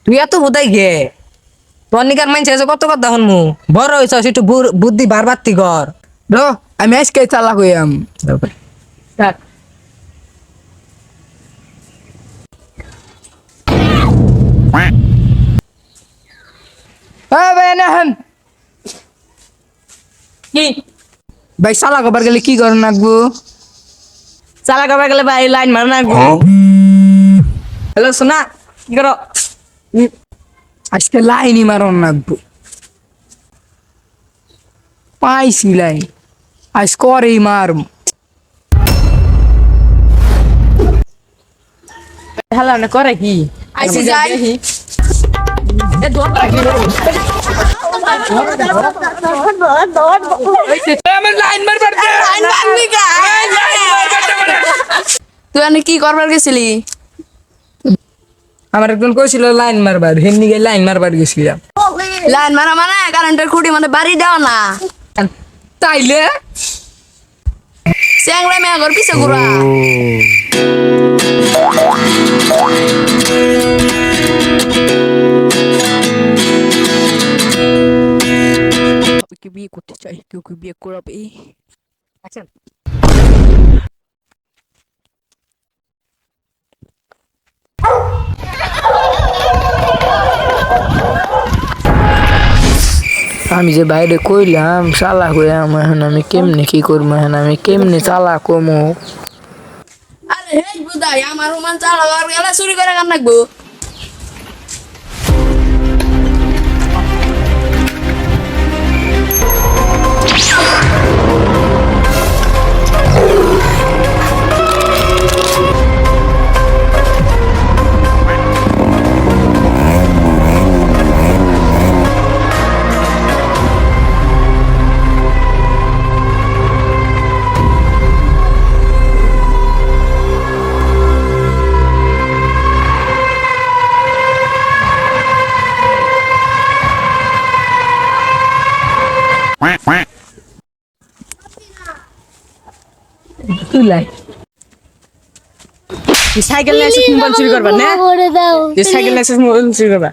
তুই এত বোধাই গে তোর নিকার মাইনছে কত কথা শুনমু বড় হইছ একটু বুদ্ধি বাড়তি কর লো আমি আজকে চালাক হইয়াম। স্টার্ট ভাই না হেন কি ভাই চালাক হবার গেলে কি করেন রাখবো? চালা কবার গেলে ভাই লাইন মার না হ্যালো শোনা কি করো আজকে লাইনই মারন রাখবো। পাইছি লাইন আজ করেই মারম। হ্যালো না করে কি আইসি যাই। এ দোয়া রাখি আমার লাইন মারবার দে। তুই আমি কি করবার গেছিলি? আমার একজন কইছিল লাইন মারবার, হেননি গে লাইন মারবার গেছিলাম। লাইন মারা মানে কারেন্টের খুঁটি মানে বাড়ি দেওয়া না, তাইলে চ্যাংরা মেয়া ঘর পিছে ঘুরা। বিয়ে করতে চাই, কেউ কি বিয়ে করাবে? আচ্ছা আমি যে বাইরে কইলাম চালাক হইয়াম, এখন আমি কেমনে কি করবো? এখন আমি কেমনে চালাক হমু? আরে হে বুদাই আমার রোমান চালাবার গেলে চুরি করে কান রাখবো। তুই লাই সাইকেল লাইসেন্স মোবাইল চুরি করবা না যে সাইকেল লাইসেন্স মোবাইল চুরি করবা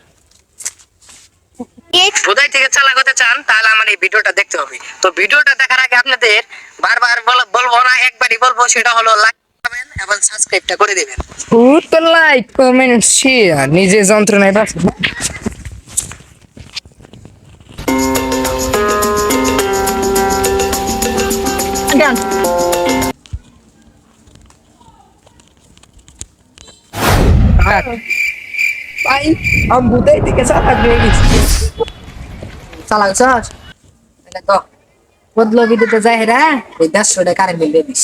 বোধাই থেকে চালাক হতে চান তাহলে আমার এই ভিডিওটা দেখতে হবে। তো ভিডিওটা দেখার আগে আপনাদের বারবার বলবো না, একবারই বলবো, সেটা হলো লাইক করবেন এবং সাবস্ক্রাইবটা করে দিবেন। তো লাইক কমেন্ট শেয়ার, নিজে যন্ত্রণায় বাঁচো। ভাই আমি বুঝাই থেকে চালাক হয়ে গেছি। চালাক স্যার এটা তো বদলো ভিডিওতে যাই হেরা ওই 150 টাকা কারেন্ট বিল দিয়ে দিস।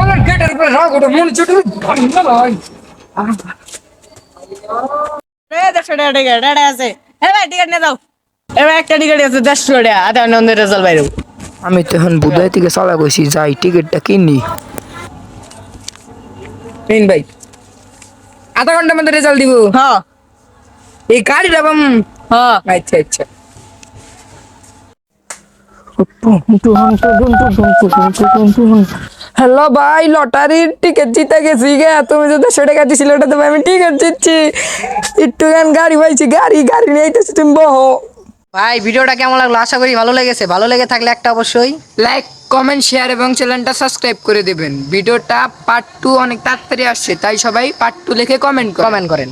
আমার গেটের উপরে রাগ ওটা মনে ছোট ভাঙা ভাই। এ 150 টাকা টিকিট আছে, এ ভাই টিকিট নিয়ে দাও, এ ভাই একটা টিকিট আছে 150 টাকা, আধা ঘন্টার রেজাল্ট বাইরে। আমি তো এখন বুধাই থেকে চালাক হয়েছি, যাই টিকিটটা কিনি। মেন ভাই আধা ঘন্টার মধ্যে রেজাল্ট দিব। হ্যাঁ এই গাড়িটা বাম। হ্যাঁ আচ্ছা আচ্ছা। হ্যালো ভাই, লটারির টিকিট জিতে গেছি গে। তুমি যে 100 টাকা দিছিলে ওটাতে আমি টিকিট জিতছি। একটু গাড়ি পাইছি, গাড়ি গাড়ি নিয়ে আইতেছি, তুমি বহো। ভাই ভিডিওটা কেমন লাগলো? আশা করি ভালো লেগেছে। ভালো লেগে থাকলে একটা অবশ্যই লাইক কমেন্ট শেয়ার এবং চ্যানেলটা সাবস্ক্রাইব করে দেবেন। ভিডিওটা পার্ট 2 অনেক তাড়াতাড়ি আসছে, তাই সবাই পার্ট 2 লিখে কমেন্ট কমেন্ট করেন।